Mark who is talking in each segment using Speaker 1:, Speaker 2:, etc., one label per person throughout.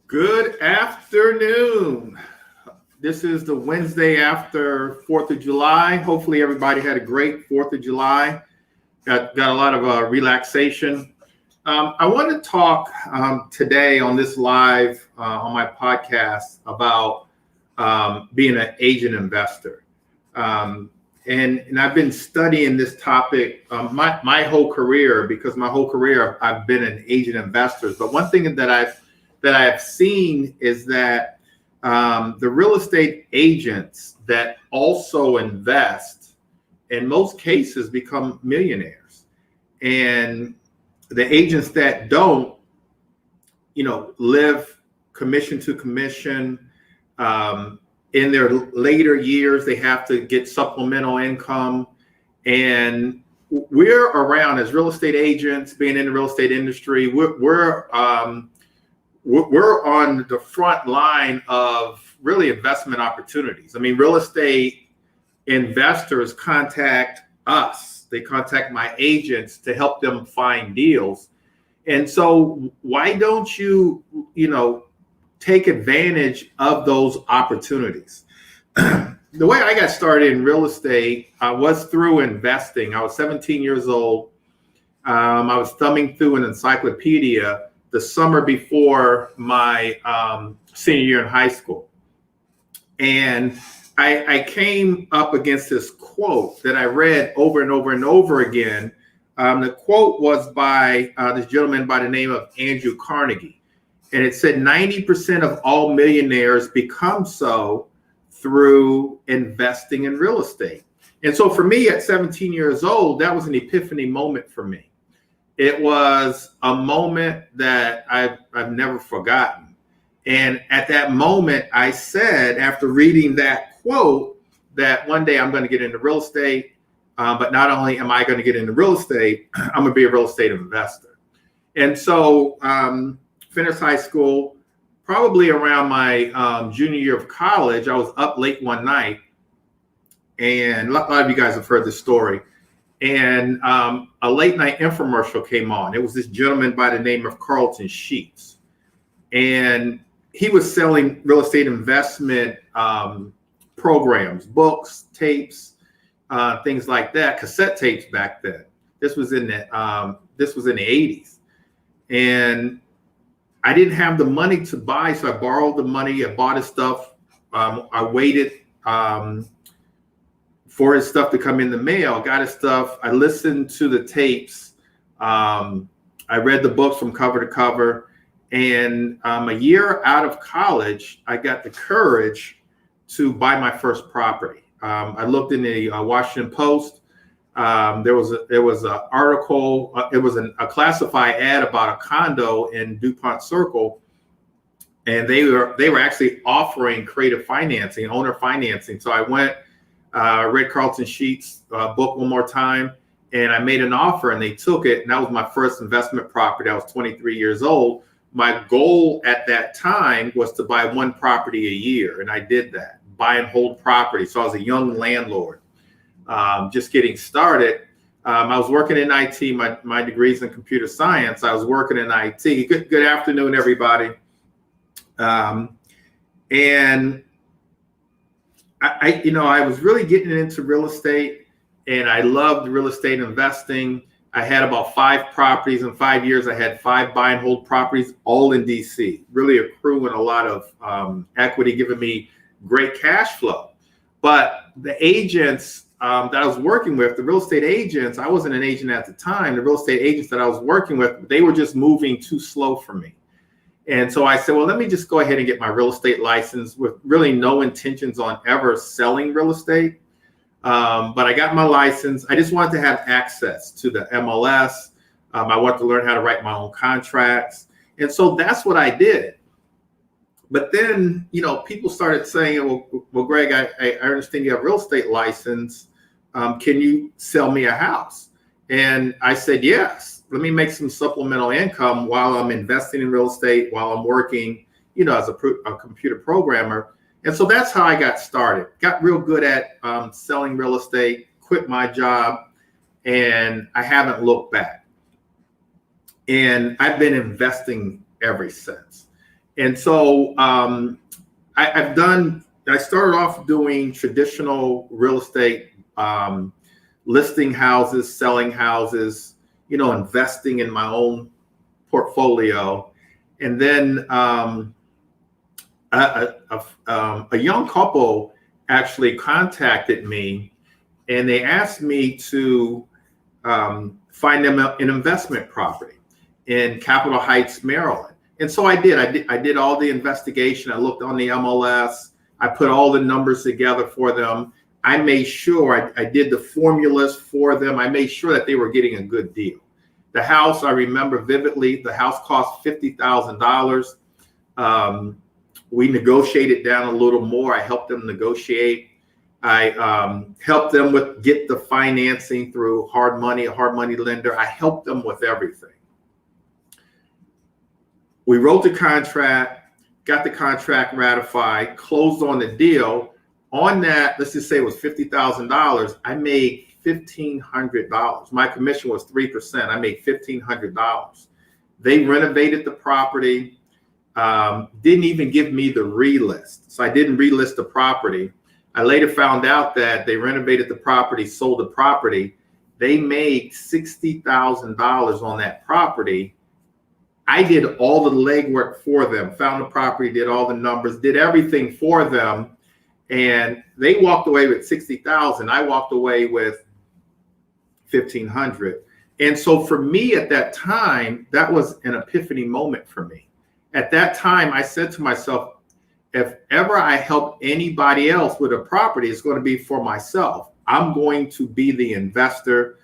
Speaker 1: Good afternoon. This is the Wednesday after 4th of July. Hopefully everybody had a great 4th of July. Got a lot of relaxation. I want to talk today on this live on my podcast about being an agent investor. And I've been studying this topic my whole career, because my whole career I've been an agent investor. But one thing that I've seen is that the real estate agents that also invest, in most cases, become millionaires. And the agents that don't, live commission to commission. In their later years, they have to get supplemental income. And we're around as real estate agents, being in the real estate industry. We're on the front line of really investment opportunities. I mean, real estate investors contact us. They contact my agents to help them find deals. And so why don't you, take advantage of those opportunities? The way I got started in real estate was through investing. I was 17 years old. I was thumbing through an encyclopedia the summer before my senior year in high school. And I came up against this quote that I read over and over and over again. The quote was by this gentleman by the name of Andrew Carnegie. And it said 90% of all millionaires become so through investing in real estate. And so for me at 17 years old, that was an epiphany moment for me. It was a moment that I've never forgotten. And at that moment, I said, after reading that quote, that one day I'm going to get into real estate. But not only am I going to get into real estate, I'm going to be a real estate investor. And so finished high school, probably around my junior year of college. I was up late one night, and a lot of you guys have heard this story. And a late night infomercial came on. It was this gentleman by the name of Carlton Sheets. And he was selling real estate investment programs, books, tapes, things like that, cassette tapes back then. This was in the 80s. And I didn't have the money to buy, so I borrowed the money. I bought his stuff. I waited for his stuff to come in the mail, got his stuff. I listened to the tapes. I read the books from cover to cover. And a year out of college, I got the courage to buy my first property. I looked in the Washington Post. There was an article. It was a classified ad about a condo in DuPont Circle, and they were actually offering creative financing, owner financing. So I went, read Carlton Sheets' book one more time, and I made an offer, and they took it. And that was my first investment property. I was 23 years old. My goal at that time was to buy one property a year, and I did that, buy and hold property. So I was a young landlord. Just getting started. I was working in IT. My degree's in computer science. I was working in IT. Good afternoon, everybody. And I was really getting into real estate, and I loved real estate investing. I had about 5 properties in 5 years. I had 5 buy and hold properties, all in DC, really accruing a lot of equity, giving me great cash flow. But the agents that I was working with, the real estate agents, I wasn't an agent at the time. The real estate agents that I was working with, they were just moving too slow for me. And so I said, well, let me just go ahead and get my real estate license, with really no intentions on ever selling real estate. But I got my license. I just wanted to have access to the MLS. I wanted to learn how to write my own contracts. And so that's what I did. But then, people started saying, well, Greg, I understand you have a real estate license. Can you sell me a house? And I said, yes. Let me make some supplemental income while I'm investing in real estate, while I'm working, as a computer programmer. And so that's how I got started. Got real good at selling real estate, quit my job, and I haven't looked back. And I've been investing ever since. And so I started off doing traditional real estate, listing houses, selling houses, investing in my own portfolio. And then a young couple actually contacted me, and they asked me to find them an investment property in Capitol Heights, Maryland. And so I did. I did all the investigation. I looked on the MLS. I put all the numbers together for them. I made sure I did the formulas for them. I made sure that they were getting a good deal. The house, I remember vividly, the house cost $50,000. We negotiated down a little more. I helped them negotiate. I helped them get the financing through a hard money lender. I helped them with everything. We wrote the contract, got the contract ratified, closed on the deal. On that, let's just say it was $50,000. I made $1,500. My commission was 3%. I made $1,500. They renovated the property, didn't even give me the relist. So I didn't relist the property. I later found out that they renovated the property, sold the property. They made $60,000 on that property. I did all the legwork for them, found the property, did all the numbers, did everything for them. And they walked away with $60,000. I walked away with $1,500. And so for me at that time, that was an epiphany moment for me. At that time, I said to myself, if ever I help anybody else with a property, it's going to be for myself. I'm going to be the investor.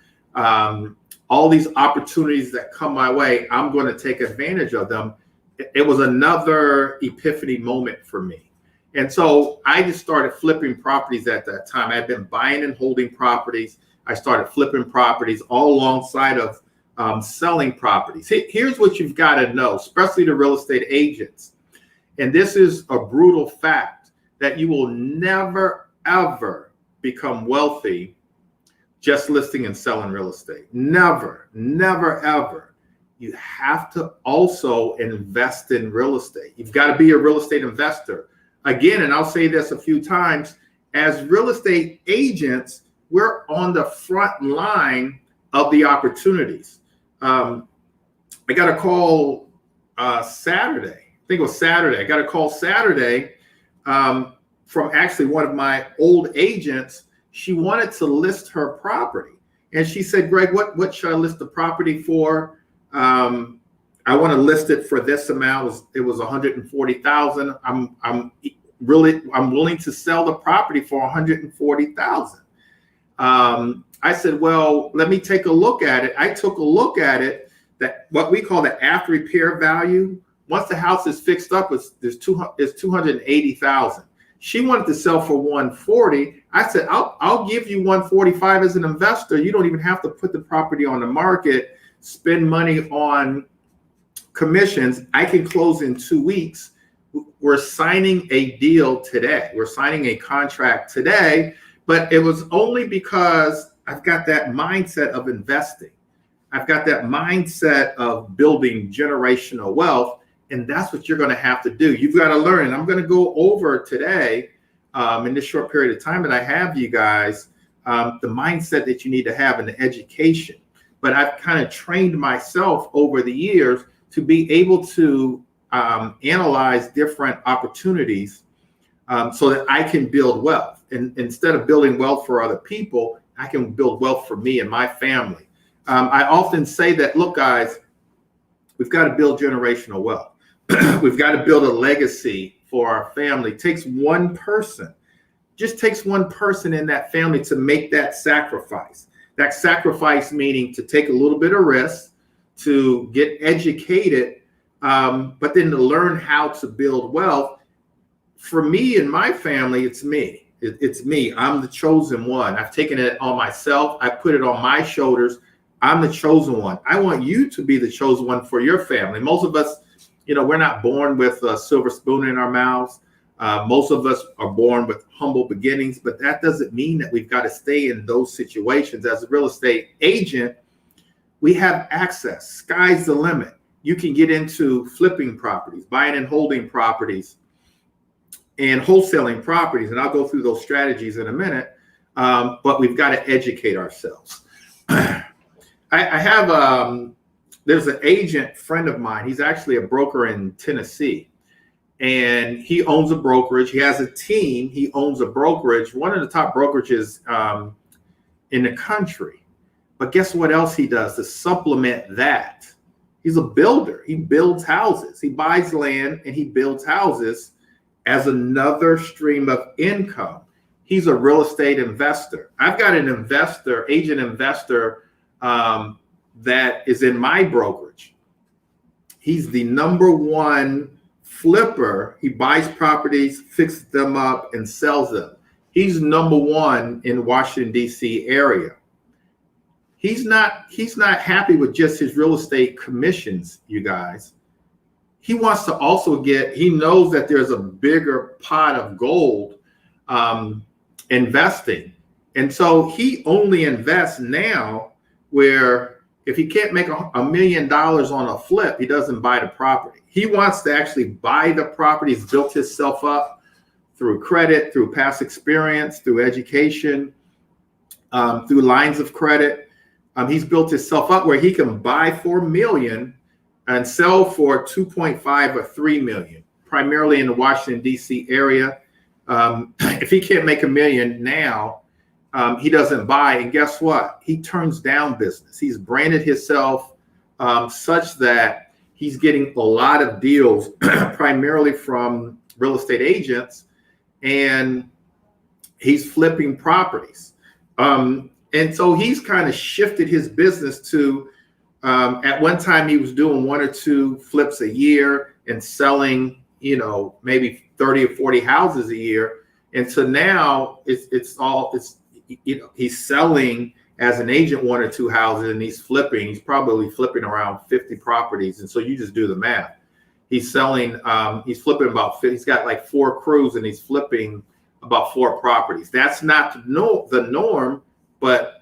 Speaker 1: All these opportunities that come my way, I'm going to take advantage of them. It was another epiphany moment for me. And so I just started flipping properties at that time. I had been buying and holding properties. I started flipping properties all alongside of selling properties. Here's what you've got to know, especially the real estate agents. And this is a brutal fact, that you will never, ever become wealthy just listing and selling real estate. Never, never, ever. You have to also invest in real estate. You've got to be a real estate investor. Again, and I'll say this a few times, as real estate agents, we're on the front line of the opportunities. I got a call Saturday. I think it was Saturday. I got a call Saturday from actually one of my old agents. She wanted to list her property. And she said, Greg, what should I list the property for? I want to list it for this amount. It was $140,000. I'm willing to sell the property for $140,000. I said, well, let me take a look at it. I took a look at it. That what we call the after repair value. Once the house is fixed up, it's $280,000. She wanted to sell for $140,000. I said, I'll give you $145,000 as an investor. You don't even have to put the property on the market, spend money on commissions. I can close in 2 weeks. We're signing a deal today. We're signing a contract today, but it was only because I've got that mindset of investing. I've got that mindset of building generational wealth, and that's what you're going to have to do. You've got to learn. And I'm going to go over today in this short period of time that I have you guys, the mindset that you need to have and the education. But I've kind of trained myself over the years to be able to analyze different opportunities so that I can build wealth. And instead of building wealth for other people, I can build wealth for me and my family. I often say that, look, guys, we've got to build generational wealth. We've got to build a legacy for our family. It takes one person, just takes one person in that family to make that sacrifice. That sacrifice meaning to take a little bit of risk, to get educated, but then to learn how to build wealth. For me and my family, it's me. It's me. I'm the chosen one. I've taken it on myself. I put it on my shoulders. I'm the chosen one. I want you to be the chosen one for your family. Most of us, we're not born with a silver spoon in our mouths. Most of us are born with humble beginnings, but that doesn't mean that we've got to stay in those situations. As a real estate agent, we have access. Sky's the limit. you can get into flipping properties, buying and holding properties, and wholesaling properties. And I'll go through those strategies in a minute. But we've got to educate ourselves. I have, there's an agent friend of mine. He's actually a broker in Tennessee, and he owns a brokerage. He has a team. He owns a brokerage, one of the top brokerages in the country. But guess what else he does to supplement that? He's a builder. He builds houses. He buys land and he builds houses as another stream of income. He's a real estate investor. I've got an investor, agent investor, that is in my brokerage. He's the #1 flipper. He buys properties, fixes them up, and sells them. He's #1 in Washington, D.C. area. He's not happy with just his real estate commissions, you guys. He wants to also he knows that there's a bigger pot of gold investing. And so he only invests now where if he can't make $1 million on a flip, he doesn't buy the property. He wants to actually buy the property. He's built himself up through credit, through past experience, through education, through lines of credit. He's built himself up where he can buy for $1 million and sell for 2.5 or 3 million, primarily in the Washington, D.C. area. If he can't make $1 million now, he doesn't buy. And guess what? He turns down business. He's branded himself such that he's getting a lot of deals, primarily from real estate agents, and he's flipping properties. And so he's kind of shifted his business to, at one time he was doing 1 or 2 flips a year and selling, maybe 30 or 40 houses a year. And so now he's selling as an agent 1 or 2 houses, and he's flipping. He's probably flipping around 50 properties. And so you just do the math. He's selling, he's flipping he's got like 4 crews, and he's flipping about 4 properties. That's not the norm, but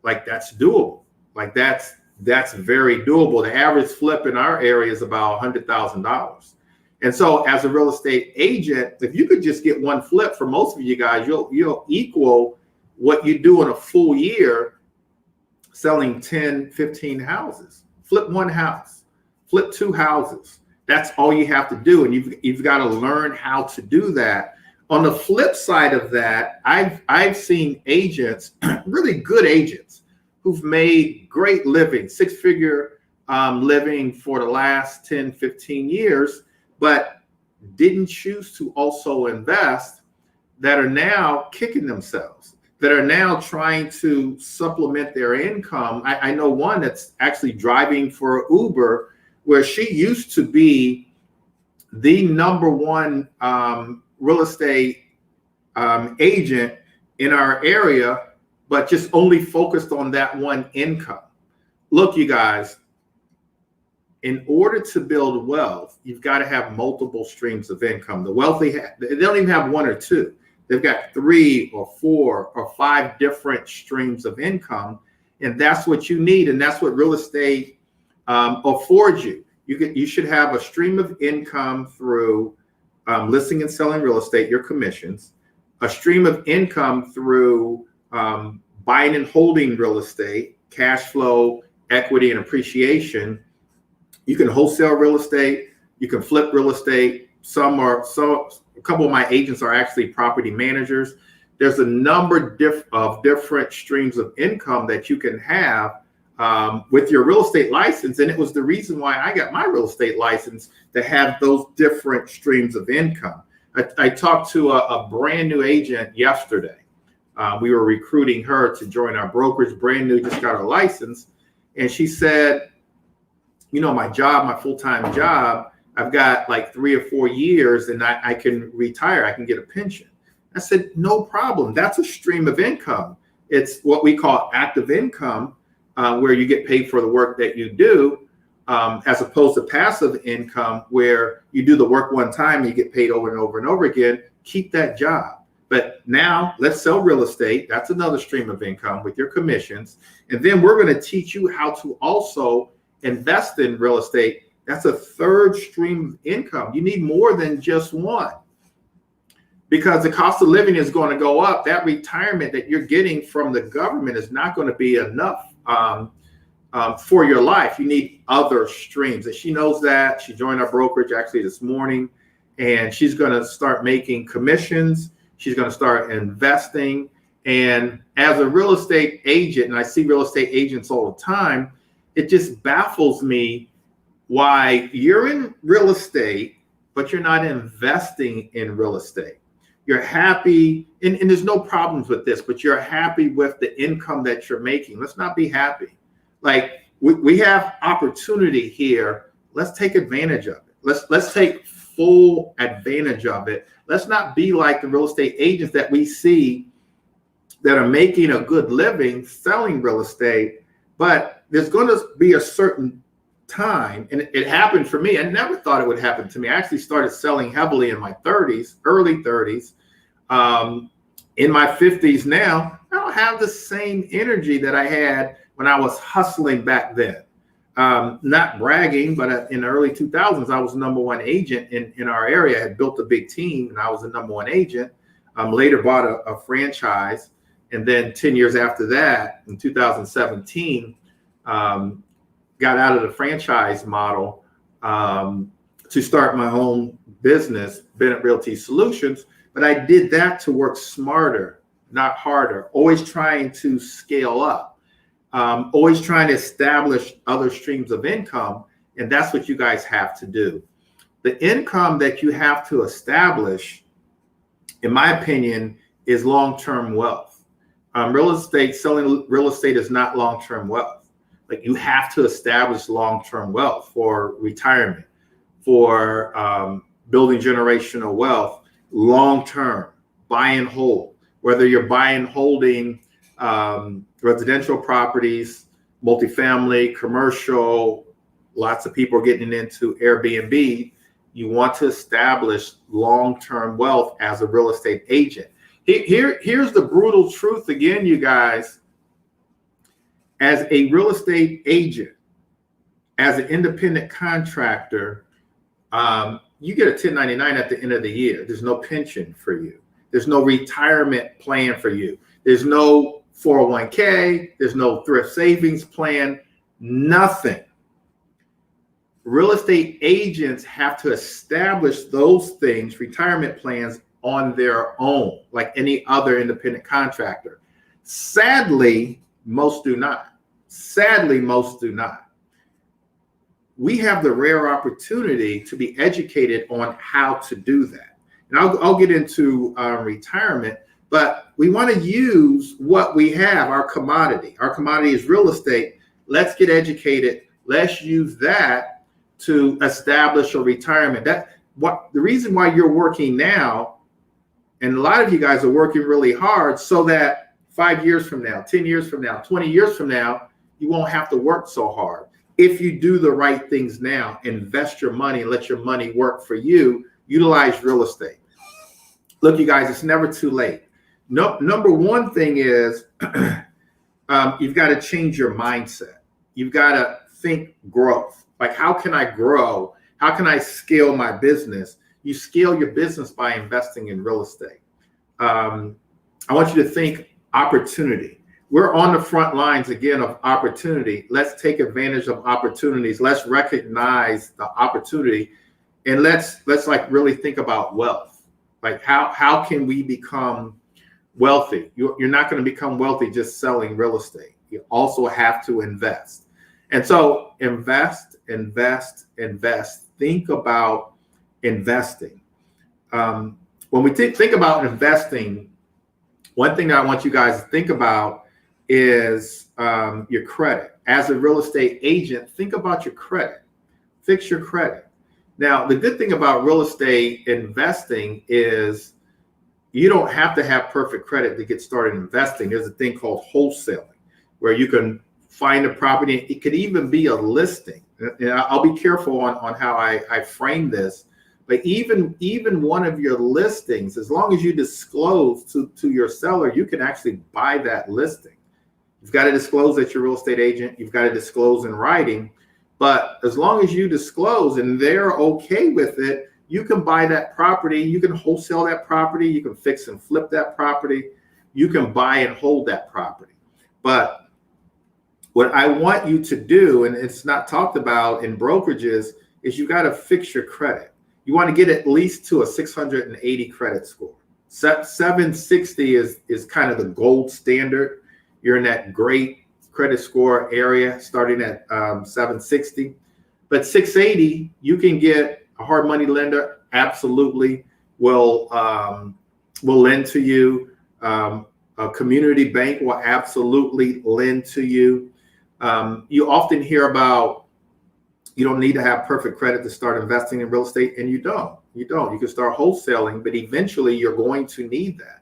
Speaker 1: like that's doable. Like that's very doable. The average flip in our area is about $100,000. And so as a real estate agent, if you could just get 1 flip, for most of you guys, you'll equal what you do in a full year selling 10, 15 houses. Flip 1 house, flip 2 houses. That's all you have to do. And you've got to learn how to do that. On the flip side of that, I've seen agents, really good agents, who've made great living, 6-figure living for the last 10, 15 years, but didn't choose to also invest, that are now kicking themselves, that are now trying to supplement their income. I know one that's actually driving for Uber, where she used to be the #1 real estate agent in our area, but just only focused on that one income. Look, you guys, in order to build wealth, you've got to have multiple streams of income. The wealthy, they don't even have 1 or 2. They've got 3 or 4 or 5 different streams of income. And that's what you need. And that's what real estate affords you. You should have a stream of income through listing and selling real estate, your commissions, a stream of income through buying and holding real estate, cash flow, equity, and appreciation. You can wholesale real estate. You can flip real estate. A couple of my agents are actually property managers. There's a number of different streams of income that you can have with your real estate license. And it was the reason why I got my real estate license, to have those different streams of income. I talked to a brand new agent yesterday. We were recruiting her to join our brokerage, brand new, just got her license. And she said, my job, my full-time job, I've got like 3 or 4 years and I can retire. I can get a pension. I said, no problem. That's a stream of income. It's what we call active income, where you get paid for the work that you do, as opposed to passive income, where you do the work one time and you get paid over and over and over again. Keep that job. But now let's sell real estate. That's another stream of income with your commissions. And then we're going to teach you how to also invest in real estate. That's a third stream of income. You need more than just one, because the cost of living is going to go up. That retirement that you're getting from the government is not going to be enough for your life. You need other streams. And she knows that. She joined our brokerage actually this morning, and she's going to start making commissions. She's going to start investing. And as a real estate agent, and I see real estate agents all the time, it just baffles me why you're in real estate, but you're not investing in real estate. You're happy, and there's no problems with this, but you're happy with the income that you're making. Let's not be happy. Like we have opportunity here. Let's take advantage of it. Let's take full advantage of it. Let's not be like the real estate agents that we see that are making a good living selling real estate, but there's going to be a certain time, and it happened for me. I never thought it would happen to me. I actually started selling heavily in my 30s, early 30s. In my 50s now, I don't have the same energy that I had when I was hustling back then. Not bragging, but in the early 2000s, I was the number one agent in our area. I had built a big team, and I was the number one agent. Later bought a franchise. And then 10 years after that, in 2017, got out of the franchise model to start my own business, Bennett Realty Solutions. But I did that to work smarter, not harder, always trying to scale up, always trying to establish other streams of income. And that's what you guys have to do. The income that you have to establish, in my opinion, is long-term wealth. Selling real estate is not long-term wealth. Like, you have to establish long-term wealth for retirement, for building generational wealth, long-term, buy and hold. Whether you're buying and holding residential properties, multifamily, commercial, lots of people are getting into Airbnb. You want to establish long-term wealth as a real estate agent. Here's the brutal truth again, you guys. As a real estate agent, as an independent contractor, you get a 1099 at the end of the year. There's no pension for you. There's no retirement plan for you. There's no 401k. There's no thrift savings plan. Nothing. Real estate agents have to establish those things, retirement plans, on their own, like any other independent contractor. Sadly, most do not. We have the rare opportunity to be educated on how to do that. And I'll get into retirement, but we want to use what we have, our commodity. Our commodity is real estate. Let's get educated. Let's use that to establish a retirement. The reason why you're working now, and a lot of you guys are working really hard, so that 5 years from now, 10 years from now, 20 years from now, you won't have to work so hard. If you do the right things now, invest your money, let your money work for you, utilize real estate. Look, you guys, it's never too late. Number one thing is you've got to change your mindset. You've got to think growth. Like, how can I grow? How can I scale my business? You scale your business by investing in real estate. I want you to think opportunity. We're on the front lines again of opportunity. Let's take advantage of opportunities. Let's recognize the opportunity, and let's like really think about wealth. Like, how can we become wealthy? You're not going to become wealthy just selling real estate. You also have to invest. And so invest. Think about investing. When we think about investing, one thing that I want you guys to think about is your credit. As a real estate agent, think about your credit. Fix your credit. Now, the good thing about real estate investing is you don't have to have perfect credit to get started investing. There's a thing called wholesaling, where you can find a property. It could even be a listing. And I'll be careful on how I frame this. But even one of your listings, as long as you disclose to your seller, you can actually buy that listing. You've got to disclose that you're a real estate agent. You've got to disclose in writing. But as long as you disclose and they're okay with it, you can buy that property, you can wholesale that property, you can fix and flip that property, you can buy and hold that property. But what I want you to do, and it's not talked about in brokerages, is you got to fix your credit. You want to get at least to a 680 credit score. 760 is kind of the gold standard. You're in that great credit score area starting at 760. But 680, you can get a hard money lender, absolutely will lend to you. A community bank will absolutely lend to you. You often hear about you don't need to have perfect credit to start investing in real estate, and you don't. You can start wholesaling, but eventually you're going to need that.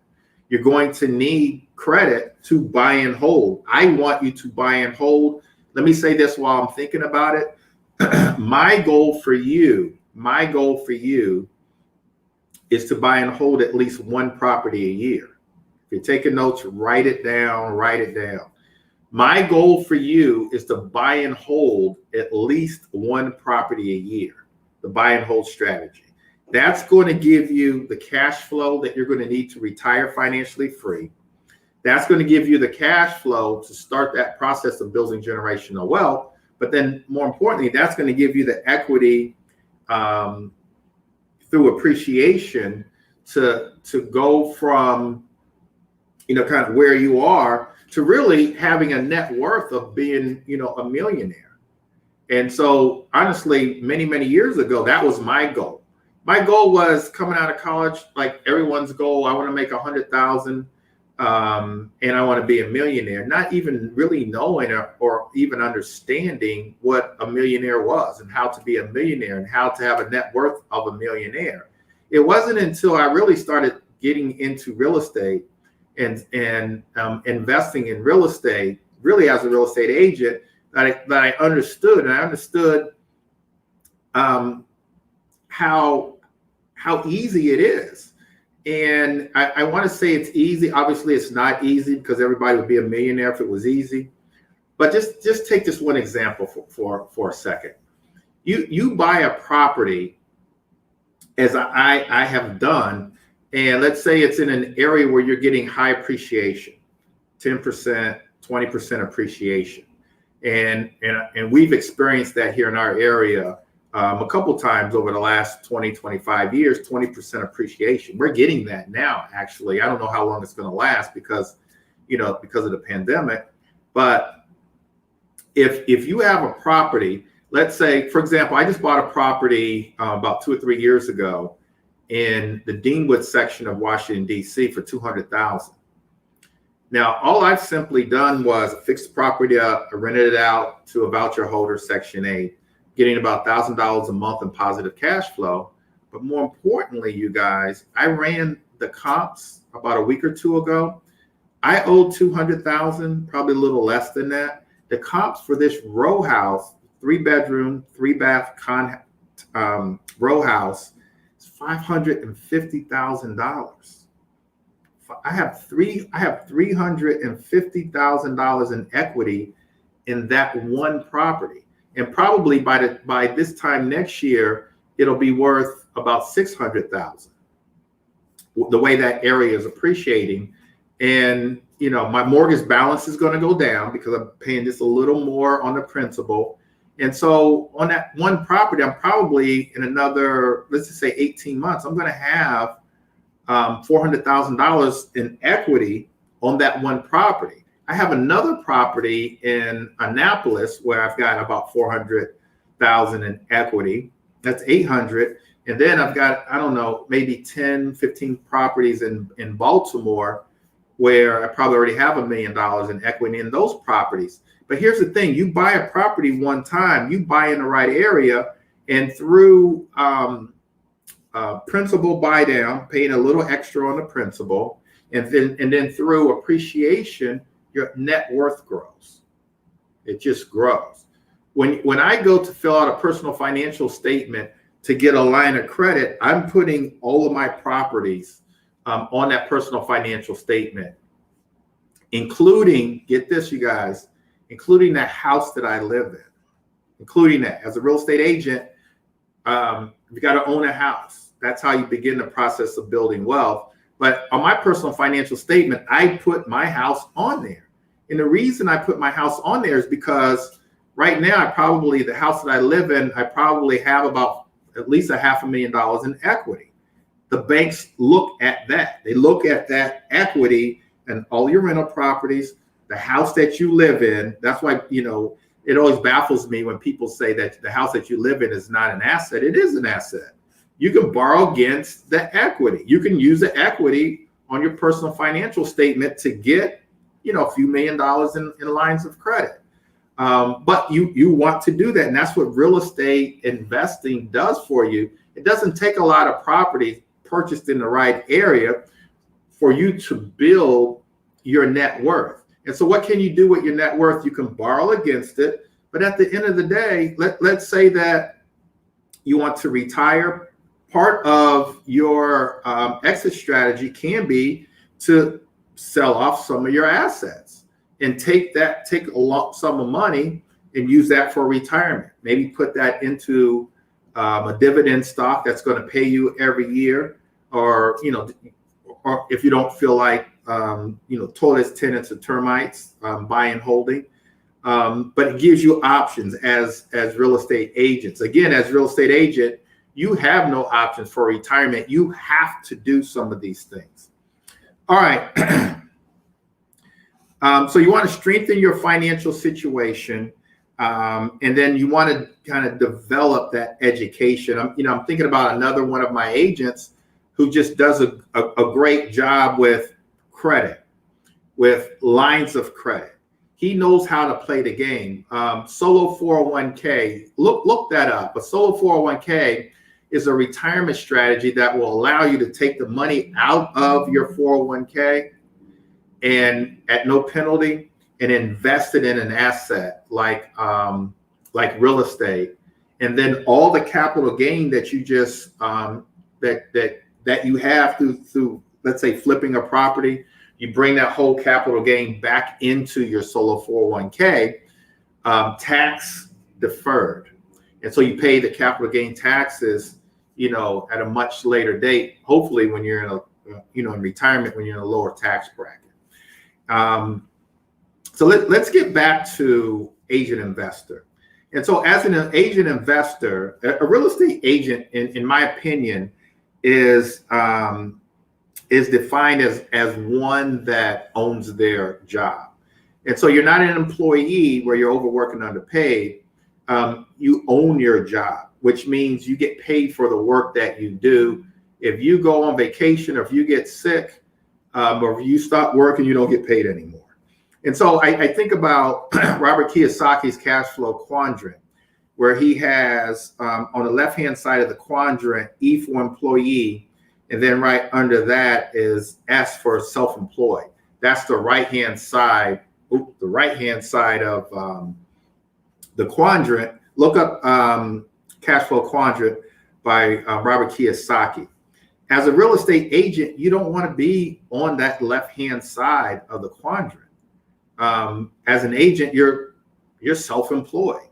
Speaker 1: You're going to need credit to buy and hold. I want you to buy and hold. Let me say this while I'm thinking about it. My goal for you is to buy and hold at least one property a year. If you're taking notes, write it down. My goal for you is to buy and hold at least one property a year, the buy and hold strategy. That's going to give you the cash flow that you're going to need to retire financially free. That's going to give you the cash flow to start that process of building generational wealth. But then more importantly, that's going to give you the equity through appreciation to go from, kind of where you are to really having a net worth of being, a millionaire. And so honestly, many, many years ago, that was my goal. My goal was coming out of college, like everyone's goal. I want to make 100,000 and I want to be a millionaire, not even really knowing or even understanding what a millionaire was and how to be a millionaire and how to have a net worth of a millionaire. It wasn't until I really started getting into real estate and investing in real estate, really as a real estate agent, that I understood. And I understood how easy it is. And I want to say it's easy. Obviously, it's not easy because everybody would be a millionaire if it was easy. But just take this one example for a second. You buy a property, as I have done, and let's say it's in an area where you're getting high appreciation, 10%, 20% appreciation. And we've experienced that here in our area a couple times over the last 20, 25 years, 20% appreciation. We're getting that now, actually. I don't know how long it's going to last because of the pandemic. But if you have a property, let's say, for example, I just bought a property about 2 or 3 years ago in the Deanwood section of Washington, D.C. for $200,000. Now, all I've simply done was fix the property up, I rented it out to a voucher holder, Section 8, getting about $1,000 a month in positive cash flow. But more importantly, you guys, I ran the comps about a week or two ago. I owed $200,000, probably a little less than that. The comps for this row house, 3-bedroom, 3-bath row house, is $550,000. I have $350,000 in equity in that one property, and probably by this time next year it'll be worth about $600,000. The way that area is appreciating, and my mortgage balance is going to go down because I'm paying just a little more on the principal, and so on that one property, I'm probably in another, let's just say 18 months, I'm going to have $400,000 in equity on that one property. I have another property in Annapolis where I've got about $400,000 in equity. That's $800,000. And then I've got, I don't know, maybe 10, 15 properties in Baltimore where I probably already have $1 million in equity in those properties. But here's the thing, you buy a property one time, you buy in the right area, and through principal buy down, paying a little extra on the principal, and then through appreciation, your net worth grows. It just grows. When I go to fill out a personal financial statement to get a line of credit, I'm putting all of my properties on that personal financial statement, including, get this, you guys, including that house that I live in, including that. As a real estate agent, you got to own a house. That's how you begin the process of building wealth. But on my personal financial statement, I put my house on there. And the reason I put my house on there is because right now, the house that I live in, I probably have about at least $500,000 in equity. The banks look at that. They look at that equity and all your rental properties, the house that you live in. That's why, it always baffles me when people say that the house that you live in is not an asset. It is an asset. You can borrow against the equity. You can use the equity on your personal financial statement to get, a few $1,000,000 in lines of credit. But you want to do that. And that's what real estate investing does for you. It doesn't take a lot of property purchased in the right area for you to build your net worth. And so what can you do with your net worth? You can borrow against it. But at the end of the day, let's say that you want to retire. Part of your exit strategy can be to sell off some of your assets and take a lump sum of money and use that for retirement. Maybe put that into a dividend stock that's going to pay you every year, or or if you don't feel like toilets, tenants, or termites, buy and holding. But it gives you options as real estate agents. Again, as real estate agent, you have no options for retirement. You have to do some of these things. All right. So you want to strengthen your financial situation, and then you want to kind of develop that education. I'm thinking about another one of my agents who just does a great job with credit, with lines of credit. He knows how to play the game. Solo 401k, look that up. A solo 401k is a retirement strategy that will allow you to take the money out of your 401k and at no penalty and invest it in an asset like real estate. And then all the capital gain that you just that you have through, let's say, flipping a property, you bring that whole capital gain back into your solo 401k, tax deferred. And so you pay the capital gain taxes, at a much later date, hopefully when you're in retirement, when you're in a lower tax bracket. So let's get back to agent investor. And so as an agent investor, a real estate agent, in my opinion, is defined as one that owns their job. And so you're not an employee where you're overworked and underpaid. You own your job, which means you get paid for the work that you do. If you go on vacation, or if you get sick, or if you stop working, you don't get paid anymore. And so I think about Robert Kiyosaki's cash flow quadrant, where he has on the left-hand side of the quadrant, E for employee, and then right under that is S for self-employed. That's the right-hand side. The right-hand side of the quadrant. Look up cash flow quadrant by Robert Kiyosaki. As a real estate agent, you don't want to be on that left-hand side of the quadrant. As an agent, you're self-employed.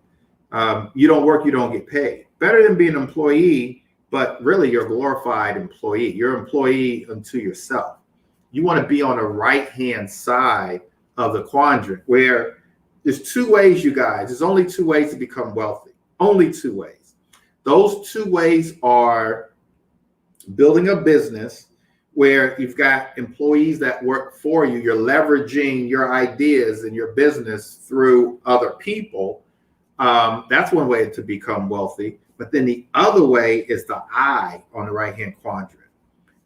Speaker 1: You don't work, you don't get paid. Better than being an employee, but really you're a glorified employee. You're an employee unto yourself. You want to be on the right-hand side of the quadrant, where there's two ways, you guys. There's only two ways to become wealthy. Only two ways. Those two ways are building a business where you've got employees that work for you. You're leveraging your ideas and your business through other people. That's one way to become wealthy. But then the other way is the I on the right-hand quadrant.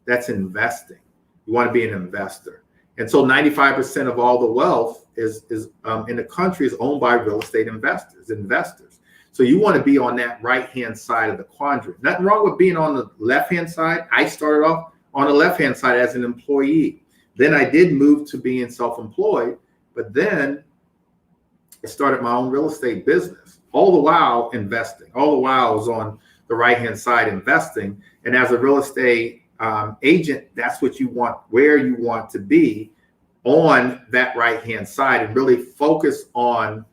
Speaker 1: That's investing. You want to be an investor. And so 95% of all the wealth is in the country is owned by real estate investors. So you want to be on that right-hand side of the quadrant. Nothing wrong with being on the left-hand side. I started off on the left-hand side as an employee. Then I did move to being self-employed, but then I started my own real estate business, all the while investing. All the while I was on the right-hand side investing. And as a real estate agent, that's what you want, where you want to be on that right-hand side, and really focus on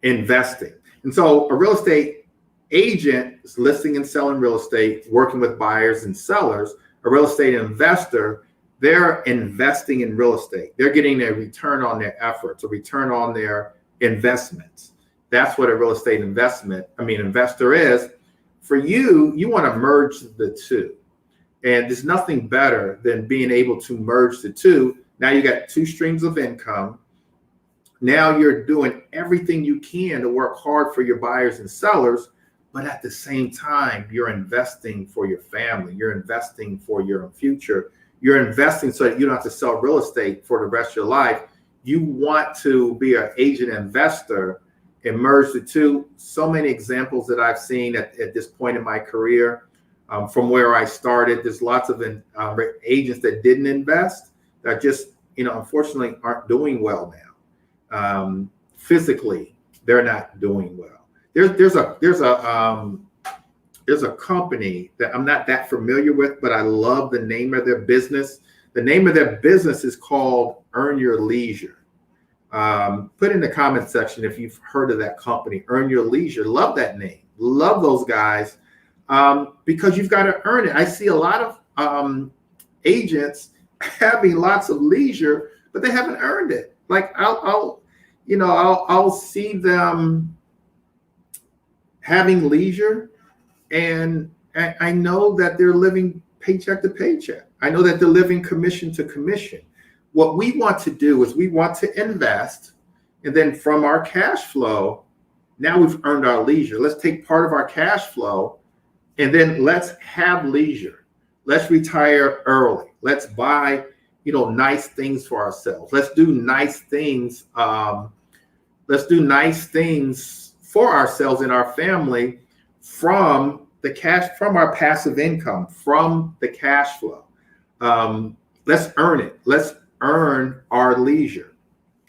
Speaker 1: investing. And so a real estate agent is listing and selling real estate, working with buyers and sellers. A real estate investor, they're investing in real estate. They're getting a return on their efforts, a return on their investments. That's what a real estate investor is. For you, you want to merge the two. And there's nothing better than being able to merge the two. Now you got two streams of income. Now you're doing everything you can to work hard for your buyers and sellers, but at the same time, you're investing for your family. You're investing for your future. You're investing so that you don't have to sell real estate for the rest of your life. You want to be an agent investor and merge the two. So many examples that I've seen at this point in my career. From where I started, there's lots of agents that didn't invest that just, unfortunately aren't doing well now. Physically, they're not doing well. There's a company that I'm not that familiar with, but I love the name of their business. The name of their business is called Earn Your Leisure. Put in the comment section if you've heard of that company, Earn Your Leisure. Love that name. Love those guys. Because you've got to earn it. I see a lot of agents having lots of leisure, but they haven't earned it. Like I'll see them having leisure, and I know that they're living paycheck to paycheck. I know that they're living commission to commission. What we want to do is we want to invest, and then from our cash flow, now we've earned our leisure. Let's take part of our cash flow. And then let's have leisure. Let's retire early. Let's buy, nice things for ourselves. Let's do nice things. Let's do nice things for ourselves and our family from our passive income, from the cash flow. Let's earn it. Let's earn our leisure.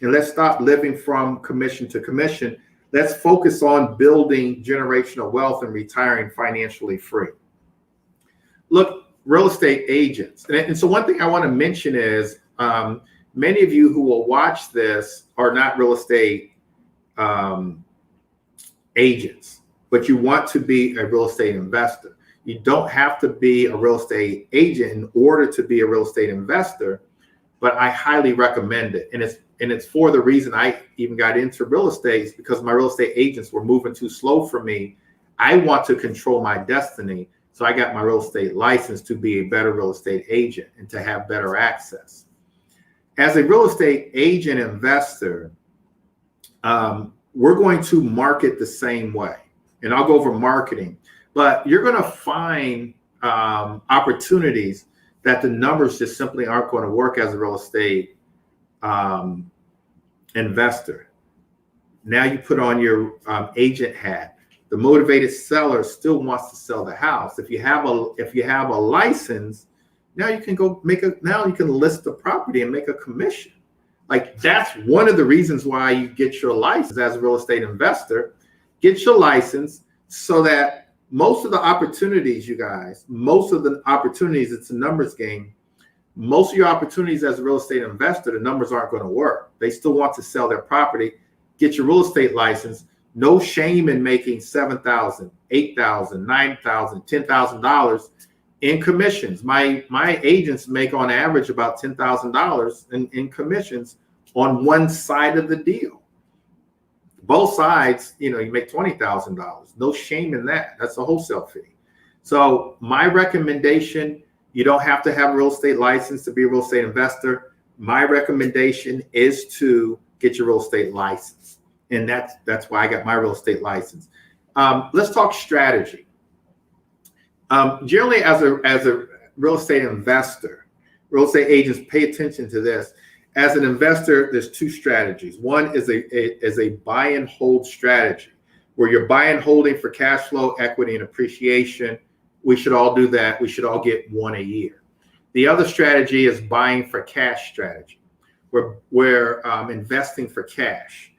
Speaker 1: And let's stop living from commission to commission. Let's focus on building generational wealth and retiring financially free. Look, real estate agents. And so one thing I want to mention is many of you who will watch this are not real estate agents, but you want to be a real estate investor. You don't have to be a real estate agent in order to be a real estate investor, but I highly recommend it. And it's for the reason I even got into real estate is because my real estate agents were moving too slow for me. I want to control my destiny. So I got my real estate license to be a better real estate agent and to have better access. As a real estate agent investor, we're going to market the same way. And I'll go over marketing, but you're going to find opportunities that the numbers just simply aren't going to work as a real estate investor. Now you put on your agent hat. The motivated seller still wants to sell the house. If you have a license, now you can list the property and make a commission. Like that's one of the reasons why you get your license as a real estate investor. Get your license so that most of the opportunities, it's a numbers game. Most of your opportunities as a real estate investor, the numbers aren't going to work. They still want to sell their property. Get your real estate license. No shame in making $7,000, $8,000, $9,000, $10,000 in commissions. My agents make on average about $10,000 in commissions on one side of the deal. Both sides, you make $20,000. No shame in that. That's a wholesale fee. So my recommendation, you don't have to have a real estate license to be a real estate investor. My recommendation is to get your real estate license. And that's why I got my real estate license. Let's talk strategy. Generally, as a real estate investor, real estate agents pay attention to this. As an investor, there's two strategies. One is a buy and hold strategy, where you're buying and holding for cash flow, equity, and appreciation. We should all do that. We should all get one a year. The other strategy is buying for cash strategy. We're investing for cash.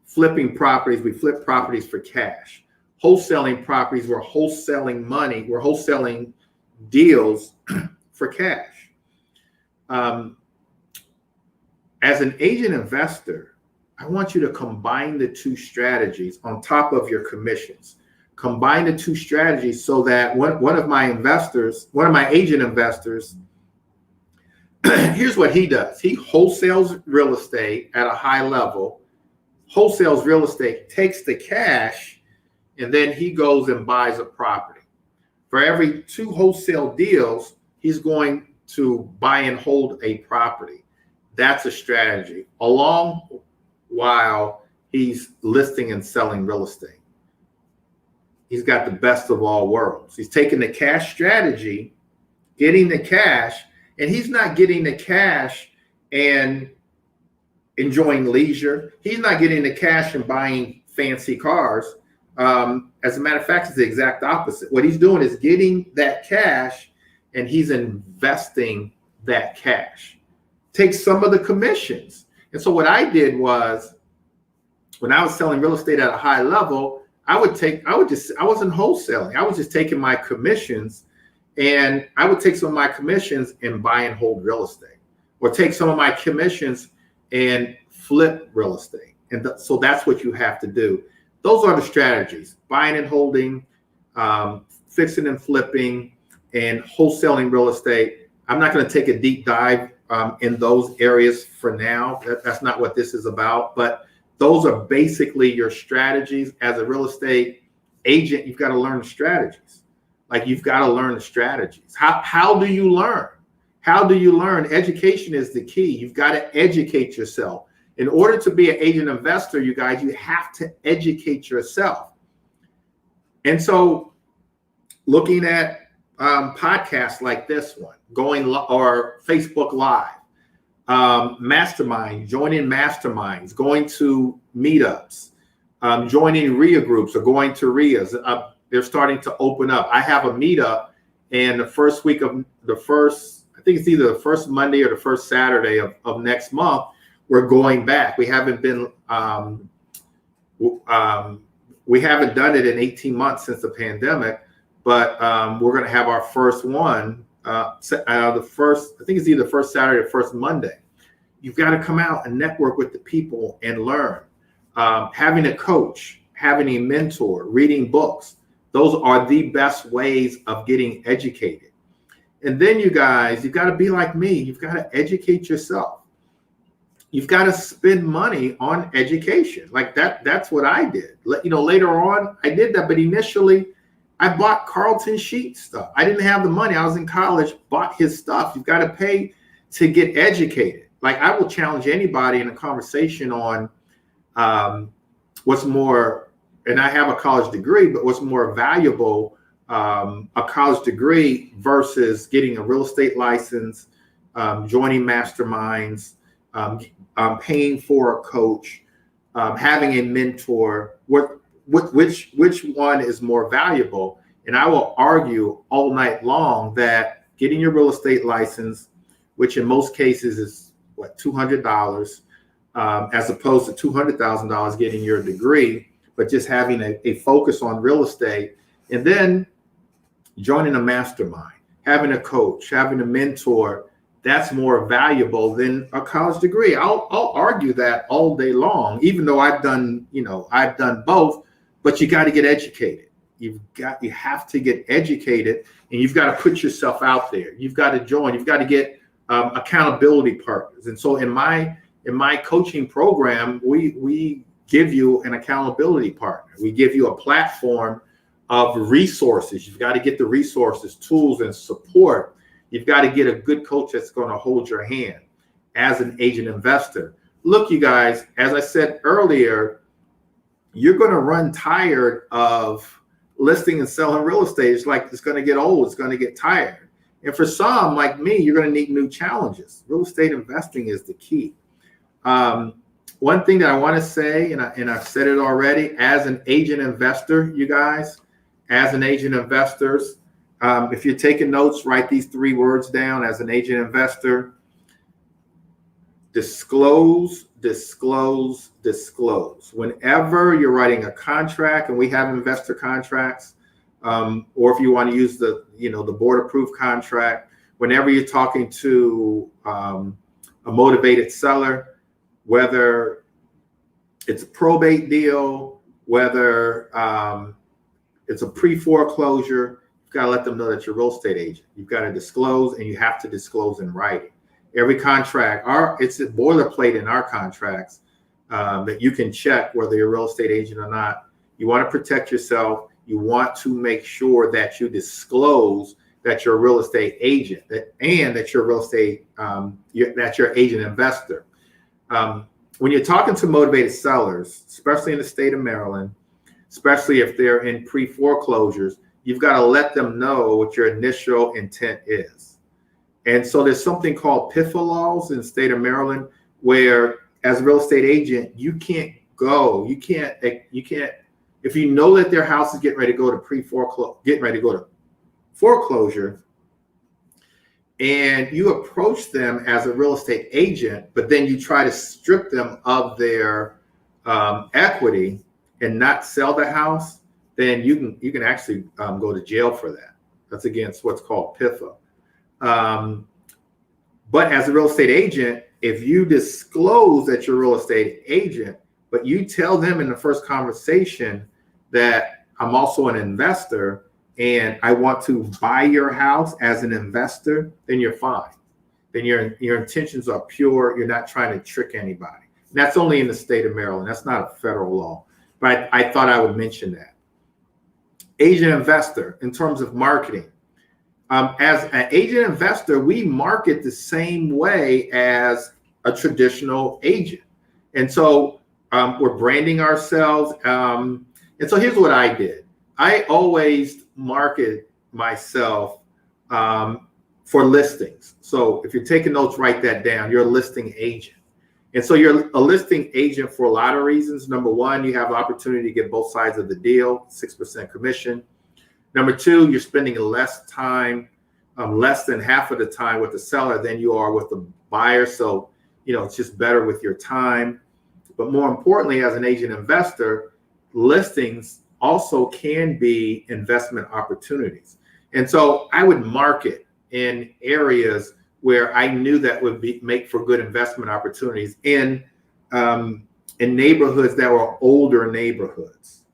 Speaker 1: Flipping properties, we flip properties for cash. Wholesaling properties, we're wholesaling money. We're wholesaling deals for cash. As an agent investor, I want you to combine the two strategies on top of your commissions. Combine the two strategies so that one of my agent investors, here's what he does. He wholesales real estate at a high level, wholesales real estate, takes the cash, and then he goes and buys a property. For every 2 wholesale deals, he's going to buy and hold a property. That's a strategy, along while he's listing and selling real estate. He's got the best of all worlds. He's taking the cash strategy, getting the cash, and he's not getting the cash and enjoying leisure. He's not getting the cash and buying fancy cars. As a matter of fact, it's the exact opposite. What he's doing is getting that cash and he's investing that cash. Take some of the commissions. And so what I did was, when I was selling real estate at a high level, I wasn't wholesaling. I was just taking my commissions, and I would take some of my commissions and buy and hold real estate, or take some of my commissions and flip real estate. And so that's what you have to do. Those are the strategies: buying and holding, fixing and flipping, and wholesaling real estate. I'm not going to take a deep dive in those areas for now. That's not what this is about. But those are basically your strategies. As a real estate agent, you've got to learn the strategies. Like, you've got to learn the strategies. How do you learn? How do you learn? Education is the key. You've got to educate yourself. In order to be an agent investor, you guys, you have to educate yourself. And so, looking at podcasts like this one, or Facebook Live, mastermind, joining masterminds, going to meetups, joining RIA groups, or going to RIAs. They're starting to open up. I have a meetup, and the first week of I think it's either the first Monday or the first Saturday of next month, we're going back. We haven't been, we haven't done it in 18 months since the pandemic, but we're going to have our first one. I think it's either the first Saturday or first Monday. You've got to come out and network with the people and learn. Having a coach, having a mentor, reading books, those are the best ways of getting educated. And then, you guys, you've got to be like me. You've got to educate yourself. You've got to spend money on education. Like that's what I did. Later on, I did that. But initially, I bought Carlton Sheet stuff. I didn't have the money. I was in college, bought his stuff. You've got to pay to get educated. Like, I will challenge anybody in a conversation on what's more, and I have a college degree, but what's more valuable, a college degree versus getting a real estate license, joining masterminds, paying for a coach, having a mentor. Which one is more valuable? And I will argue all night long that getting your real estate license, which in most cases is $200, as opposed to $200,000 getting your degree, but just having a focus on real estate, and then joining a mastermind, having a coach, having a mentor, that's more valuable than a college degree. I'll argue that all day long, even though I've done both, but you got to get educated. You have to get educated, and you've got to put yourself out there. You've got to join. You've got to get accountability partners. And so in my coaching program, we give you an accountability partner. We give you a platform of resources. You've got to get the resources, tools, and support. You've got to get a good coach that's going to hold your hand as an agent investor. Look, you guys, as I said earlier, you're going to run tired of listing and selling real estate. It's like, it's going to get old. It's going to get tired. And for some like me, you're going to need new challenges. Real estate investing is the key. One thing that I want to say, and I've said it already, as an agent investor, you guys, as an agent investors, if you're taking notes, write these 3 words down. As an agent investor: disclose, disclose, disclose. Whenever you're writing a contract, and we have investor contracts, or if you want to use the board approved contract, whenever you're talking to a motivated seller, whether it's a probate deal, whether it's a pre-foreclosure, you've got to let them know that you're a real estate agent. You've got to disclose, and you have to disclose in writing. Every contract, it's a boilerplate in our contracts that you can check whether you're a real estate agent or not. You want to protect yourself. You want to make sure that you disclose that you're a real estate agent, and that you're a real estate, that you're an agent investor. When you're talking to motivated sellers, especially in the state of Maryland, especially if they're in pre-foreclosures, you've got to let them know what your initial intent is. And so there's something called PIFA laws in the state of Maryland, where as a real estate agent, you can't, if you know that their house is getting ready to go to foreclosure, and you approach them as a real estate agent, but then you try to strip them of their equity and not sell the house, then you can actually go to jail for that. That's against what's called PIFA. But as a real estate agent, if you disclose that you're a real estate agent, but you tell them in the first conversation that I'm also an investor and I want to buy your house as an investor, then you're fine. Then your intentions are pure. You're not trying to trick anybody. And that's only in the state of Maryland. That's not a federal law. But I thought I would mention that. Agent investor, in terms of marketing. As an agent investor, we market the same way as a traditional agent. And so we're branding ourselves. And so here's what I did. I always market myself for listings. So if you're taking notes, write that down. You're a listing agent. And so you're a listing agent for a lot of reasons. Number one, you have the opportunity to get both sides of the deal, 6% commission. Number two, you're spending less time, less than half of the time with the seller than you are with the buyer. So, it's just better with your time. But more importantly, as an agent investor, listings also can be investment opportunities. And so I would market in areas where I knew that would make for good investment opportunities in neighborhoods that were older neighborhoods.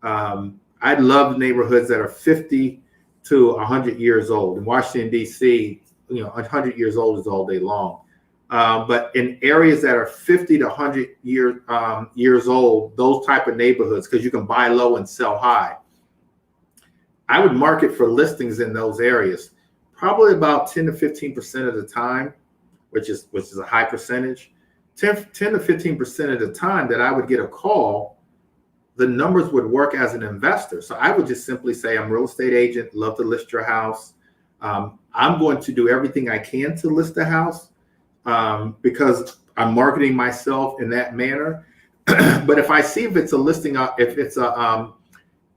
Speaker 1: I love neighborhoods that are 50 to 100 years old. In Washington, D.C., 100 years old is all day long. But in areas that are 50 to 100 years old, those type of neighborhoods, because you can buy low and sell high, I would market for listings in those areas, probably about 10 to 15% of the time, which is a high percentage. 10 to 15% of the time that I would get a call, the numbers would work as an investor. So I would just simply say, I'm a real estate agent, love to list your house. I'm going to do everything I can to list the house because I'm marketing myself in that manner. But if I see if it's a listing, if it's an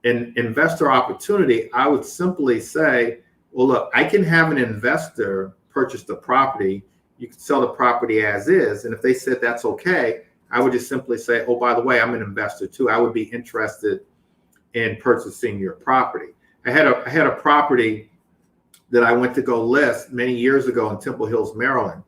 Speaker 1: investor opportunity, I would simply say, well, look, I can have an investor purchase the property. You can sell the property as is. And if they said that's okay, I would just simply say, oh, by the way, I'm an investor too. I would be interested in purchasing your property. I had a property that I went to go list many years ago in Temple Hills, Maryland.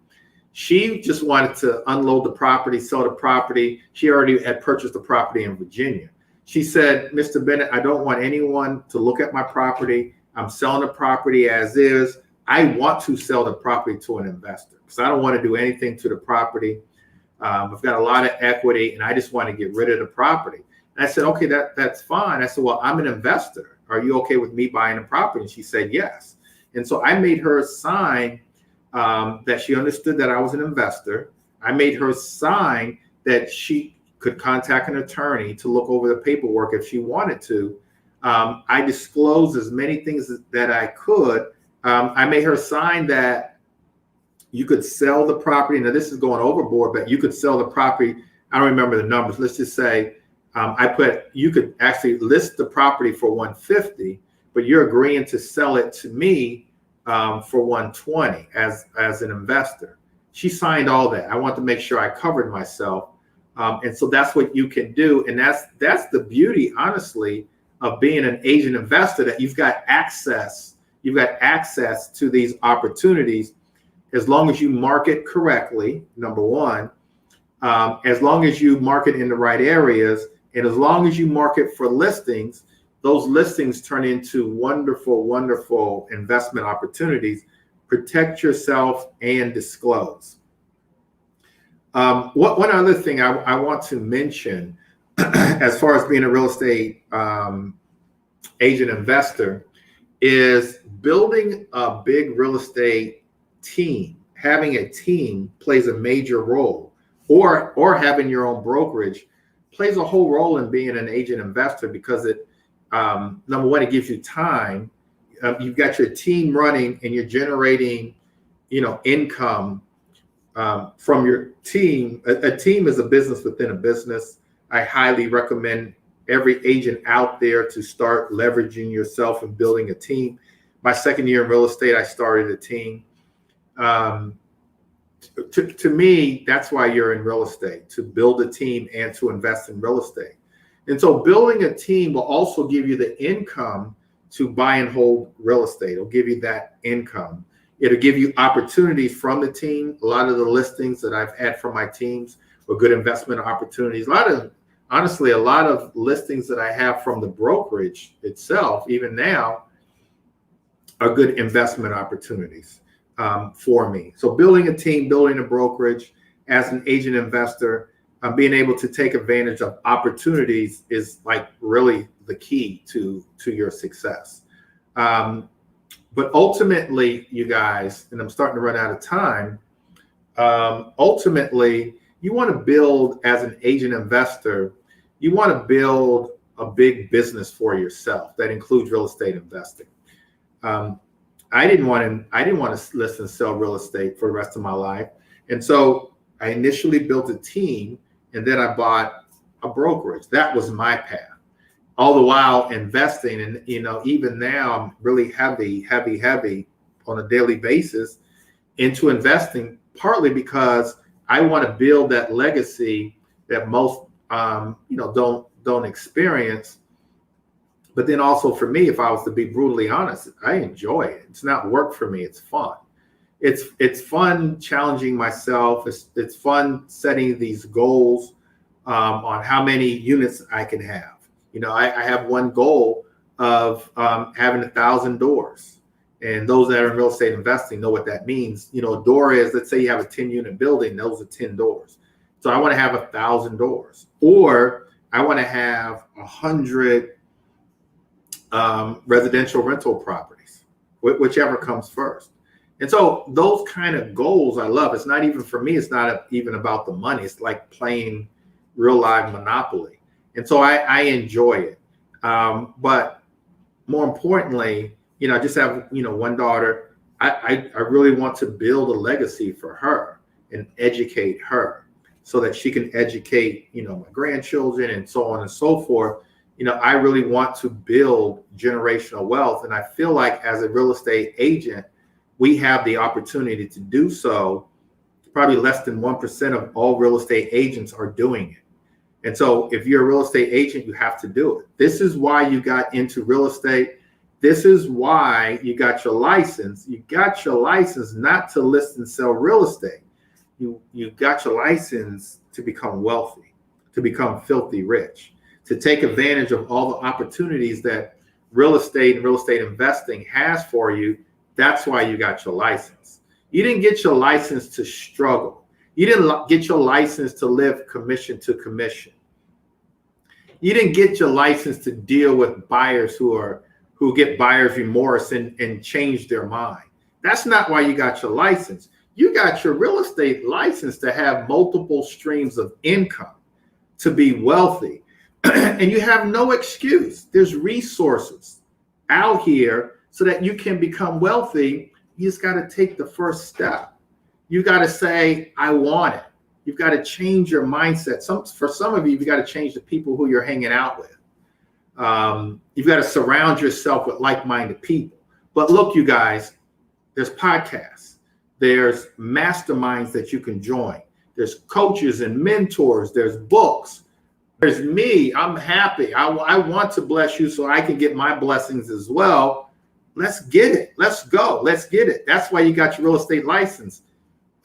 Speaker 1: She just wanted to unload the property, sell the property. She already had purchased the property in Virginia. She said, Mr. Bennett, I don't want anyone to look at my property. I'm selling the property as is. I want to sell the property to an investor because I don't want to do anything to the property. I've got a lot of equity and I just want to get rid of the property. And I said, okay, that's fine. I said, well, I'm an investor. Are you okay with me buying the property? And she said, yes. And so I made her sign that she understood that I was an investor. I made her sign that she could contact an attorney to look over the paperwork if she wanted to. I disclosed as many things that I could. I made her sign that you could sell the property. Now this is going overboard, but you could sell the property. I don't remember the numbers. Let's just say you could actually list the property for $150, but you're agreeing to sell it to me for $120 as an investor. She signed all that. I want to make sure I covered myself. And so that's what you can do. And that's the beauty, honestly, of being an agent investor, that you've got access to these opportunities as long as you market correctly, number one. As long as you market in the right areas, and as long as you market for listings, those listings turn into wonderful, wonderful investment opportunities. Protect yourself and disclose. One other thing I want to mention as far as being a real estate agent investor is building a big real estate team. Having a team plays a major role, or having your own brokerage plays a whole role in being an agent investor, because it, number one, it gives you time. You've got your team running and you're generating, income from your team. A team is a business within a business. I highly recommend every agent out there to start leveraging yourself and building a team. My second year in real estate, I started a team. To me, that's why you're in real estate, to build a team and to invest in real estate. And so building a team will also give you the income to buy and hold real estate. It'll give you that income. It'll give you opportunities from the team. A lot of the listings that I've had from my teams were good investment opportunities. Honestly, a lot of listings that I have from the brokerage itself, even now, are good investment opportunities for me. So building a team, building a brokerage as an agent investor, being able to take advantage of opportunities is like really the key to your success. But ultimately, you guys, and I'm starting to run out of time, ultimately, you want to build, as an agent investor, you want to build a big business for yourself that includes real estate investing. I didn't want to list and sell real estate for the rest of my life. And so I initially built a team, and then I bought a brokerage. That was my path. All the while investing, and even now I'm really heavy on a daily basis into investing, partly because I want to build that legacy that most don't experience. But then also for me, if I was to be brutally honest, I enjoy it. It's not work for me. It's fun. It's fun challenging myself. It's fun setting these goals on how many units I can have. I have one goal of having 1,000 doors. And those that are in real estate investing know what that means. A door is, let's say you have a 10-unit building, those are 10 doors. So I want to have 1,000 doors, or I want to have 100 residential rental properties, whichever comes first. And so those kind of goals I love. It's not even, for me, it's not even about the money. It's like playing real live Monopoly. And so I enjoy it. But more importantly, I just have, one daughter. I really want to build a legacy for her and educate her so that she can educate, my grandchildren and so on and so forth. I really want to build generational wealth. And I feel like as a real estate agent, we have the opportunity to do so. Probably less than 1% of all real estate agents are doing it. And so if you're a real estate agent, you have to do it. This is why you got into real estate. This is why you got your license. You got your license not to list and sell real estate. You got your license to become wealthy, to become filthy rich, to take advantage of all the opportunities that real estate and real estate investing has for you. That's why you got your license. You didn't get your license to struggle. You didn't get your license to live commission to commission. You didn't get your license to deal with buyers who get buyer's remorse and change their mind. That's not why you got your license. You got your real estate license to have multiple streams of income, to be wealthy. And you have no excuse. There's resources out here so that you can become wealthy. You just got to take the first step. You got to say, I want it. You've got to change your mindset. For some of you, you've got to change the people who you're hanging out with. You've got to surround yourself with like-minded people. But look, you guys, there's podcasts. There's masterminds that you can join. There's coaches and mentors. There's books. There's me. I'm happy. I want to bless you so I can get my blessings as well. Let's get it. Let's go. Let's get it. That's why you got your real estate license.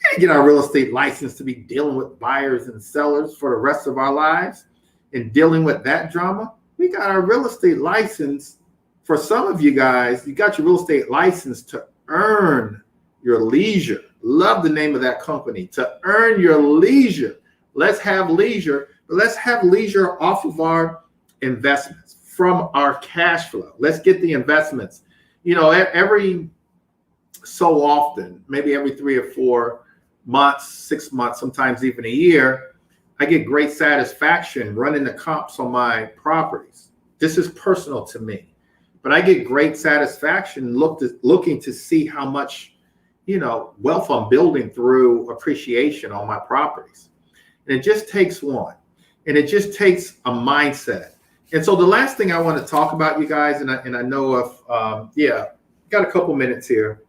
Speaker 1: didn't get our real estate license to be dealing with buyers and sellers for the rest of our lives and dealing with that drama. We got our real estate license. For some of you guys, you got your real estate license to earn your leisure. Love the name of that company, to earn your leisure. Let's have leisure, but let's have leisure off of our investments, from our cash flow. Let's get the investments. You know, every so often, maybe every 3 or 4 months, 6 months, sometimes even a year, I get great satisfaction running the comps on my properties. This is personal to me, but I get great satisfaction looking to see how much, you know, wealth I'm building through appreciation on my properties. And it just takes one, and it just takes a mindset. And so the last thing I want to talk about, you guys, and I know of, got a couple minutes here.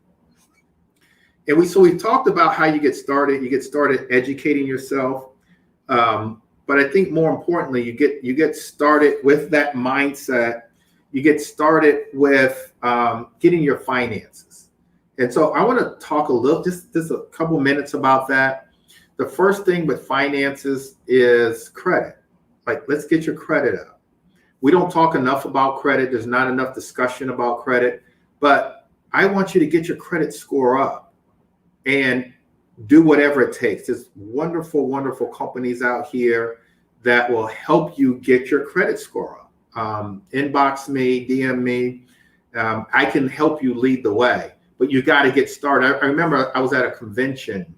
Speaker 1: And we talked about how you get started. You get started educating yourself, but I think more importantly, you get started with that mindset. You get started with getting your finances. And so I want to talk a little, just a couple minutes about that. The first thing with finances is credit. Like, let's get your credit up. We don't talk enough about credit. There's not enough discussion about credit, but I want you to get your credit score up and do whatever it takes. There's wonderful, wonderful companies out here that will help you get your credit score up. Inbox me, DM me. I can help you lead the way, but you got to get started. I remember I was at a convention.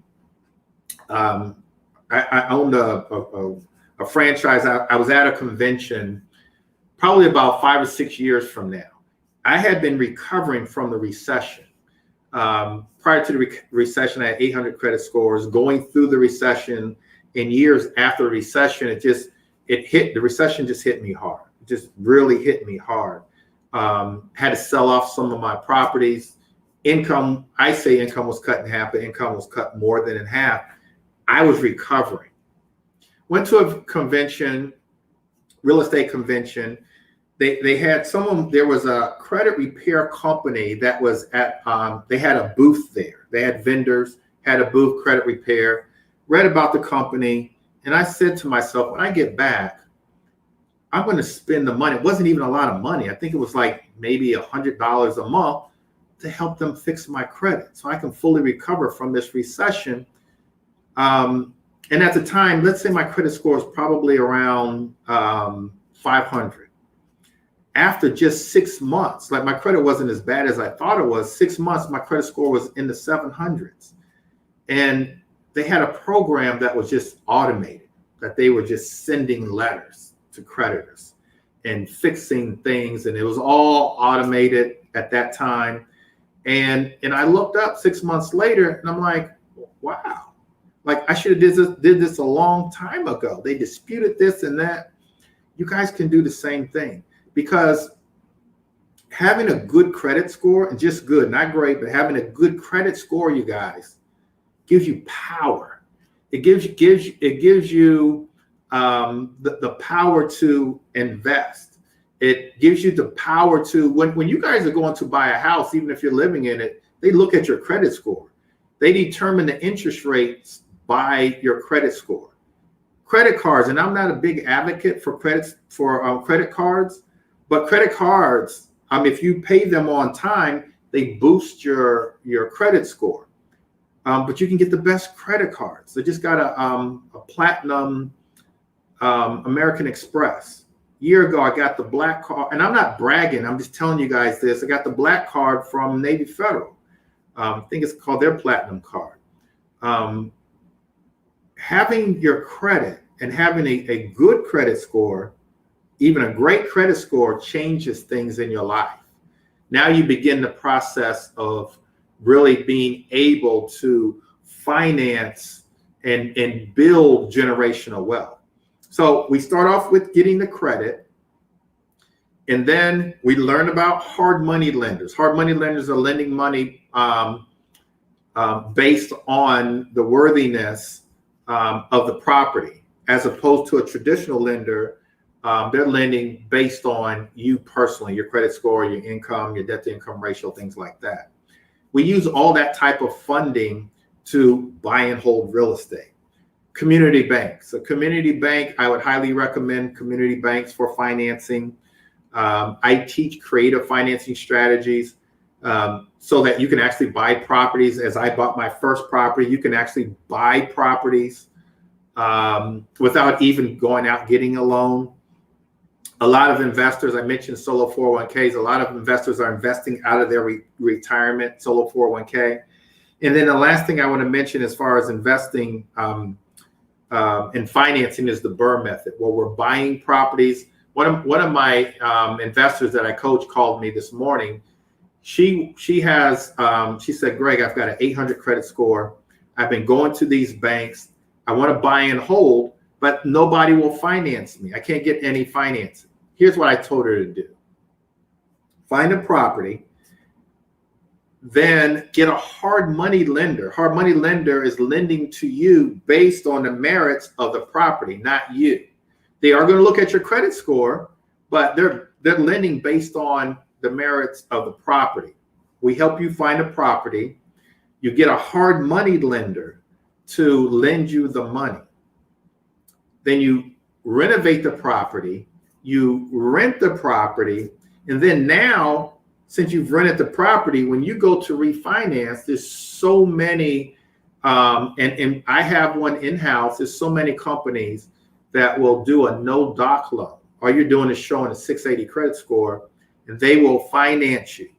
Speaker 1: I owned a franchise. I was at a convention probably about 5 or 6 years from now. I had been recovering from the recession. Prior to the recession, I had 800 credit scores. Going through the recession, in years after the recession, the recession just hit me hard. It just really hit me hard. Had to sell off some of my properties. Income was cut in half, but income was cut more than in half. I was recovering. Went to a convention, real estate convention. They had there was a credit repair company that was at, they had a booth there. They had vendors, had a booth, credit repair, read about the company. And I said to myself, when I get back, I'm going to spend the money. It wasn't even a lot of money. I think it was like maybe $100 a month to help them fix my credit so I can fully recover from this recession. And at the time, let's say my credit score is probably around 500. After just 6 months, like, my credit wasn't as bad as I thought it was. 6 months, my credit score was in the 700s. And they had a program that was just automated, that they were just sending letters to creditors and fixing things. And it was all automated at that time. And I looked up 6 months later and I'm like, wow, like, I should have did this a long time ago. They disputed this and that. You guys can do the same thing, because having a good credit score, and just good, not great, but having a good credit score, you guys, gives you power. It gives you the power to invest. It gives you the power to, when you guys are going to buy a house, even if you're living in it, they look at your credit score. They determine the interest rates by your credit score. Credit cards, and I'm not a big advocate for credit cards, but credit cards, if you pay them on time, they boost your credit score. But you can get the best credit cards. They just got a platinum American Express. A year ago, I got the black card, and I'm not bragging. I'm just telling you guys this. I got the black card from Navy Federal. I think it's called their platinum card. Having your credit and having a good credit score, even a great credit score, changes things in your life. Now you begin the process of really being able to finance and build generational wealth. So we start off with getting the credit, and then we learn about hard money lenders. Hard money lenders are lending money based on the worthiness of the property, as opposed to a traditional lender. They're lending based on you personally, your credit score, your income, your debt to income ratio, things like that. We use all that type of funding to buy and hold real estate. Community banks. A community bank, I would highly recommend community banks for financing. I teach creative financing strategies so that you can actually buy properties. As I bought my first property, you can actually buy properties without even going out getting a loan. A lot of investors, I mentioned solo 401ks, a lot of investors are investing out of their retirement solo 401k. And then the last thing I want to mention as far as investing and financing is the BRRRR method, where we're buying properties. One of my investors that I coach called me this morning. She said, Greg, I've got an 800 credit score. I've been going to these banks. I want to buy and hold, but nobody will finance me. I can't get any financing. Here's what I told her to do. Find a property, then get a hard money lender. Hard money lender is lending to you based on the merits of the property, not you. They are going to look at your credit score, but they're lending based on the merits of the property. We help you find a property. You get a hard money lender to lend you the money. Then you renovate the property, you rent the property, and then now, since you've rented the property, when you go to refinance, there's so many, and I have one in-house, there's so many companies that will do a no-doc loan. All you're doing is showing a 680 credit score, and they will finance you.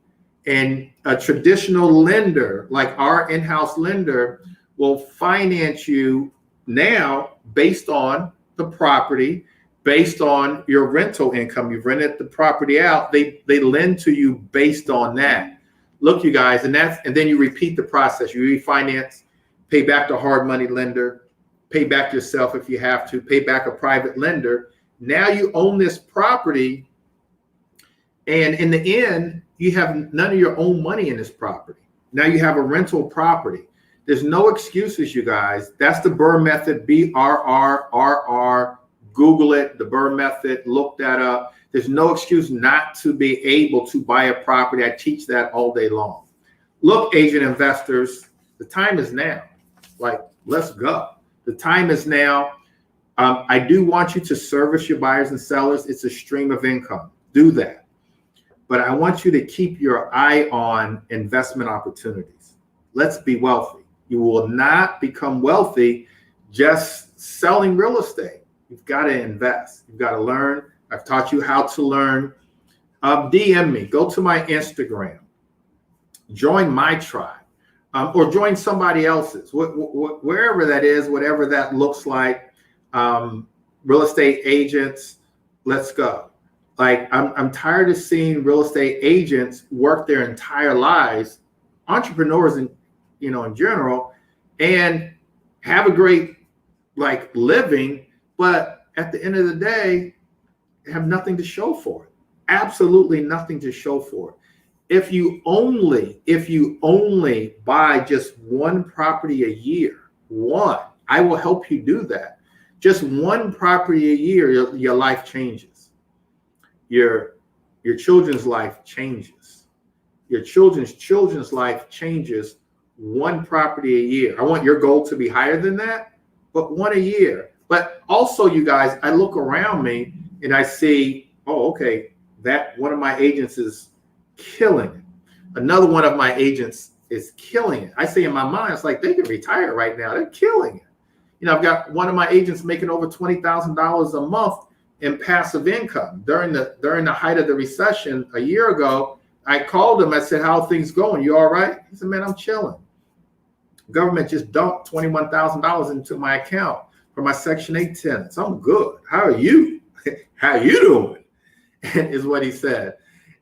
Speaker 1: And a traditional lender, like our in-house lender, will finance you now based on the property, based on your rental income. You've rented the property out. They lend to you based on that. Look, you guys, and then you repeat the process. You refinance, pay back the hard money lender, pay back yourself if you have to, pay back a private lender. Now you own this property, and in the end, you have none of your own money in this property. Now you have a rental property. There's no excuses, you guys. That's the BRRRR method, BRRRR. Google it, the BRRRR method, look that up. There's no excuse not to be able to buy a property. I teach that all day long. Look, agent investors, the time is now. Like, let's go. The time is now. I do want you to service your buyers and sellers. It's a stream of income. Do that. But I want you to keep your eye on investment opportunities. Let's be wealthy. You will not become wealthy just selling real estate. You've got to invest. You've got to learn. I've taught you how to learn. DM me. Go to my Instagram. Join my tribe. Or join somebody else's. Wherever that is, whatever that looks like. Real estate agents, let's go. Like, I'm tired of seeing real estate agents work their entire lives, entrepreneurs in general, and have a great living, but at the end of the day, have nothing to show for it. Absolutely nothing to show for it. If you only buy just one property a year, I will help you do that. Just one property a year, your life changes. Your children's life changes. Your children's life changes. One property a year. I want your goal to be higher than that, but one a year. But also, you guys, I look around me and I see, oh, okay, that one of my agents is killing it. Another one of my agents is killing it. I say in my mind, it's like they can retire right now. They're killing it. I've got one of my agents making over $20,000 a month in passive income. During the height of the recession a year ago, I called him. I said, how are things going? You all right? He said, man, I'm chilling. Government just dumped $21,000 into my account for my Section 8 tenants. I'm good. How are you? How are you doing? Is what he said.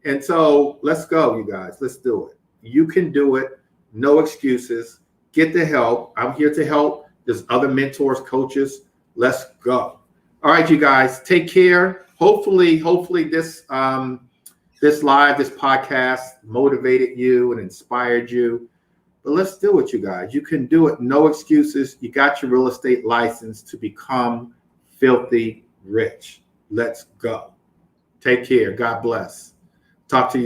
Speaker 1: And so let's go, you guys. Let's do it. You can do it. No excuses. Get the help. I'm here to help. There's other mentors, coaches. Let's go. All right, you guys. Take care. Hopefully this podcast motivated you and inspired you. But let's do it, you guys. You can do it. No excuses. You got your real estate license to become filthy rich. Let's go. Take care. God bless. Talk to you.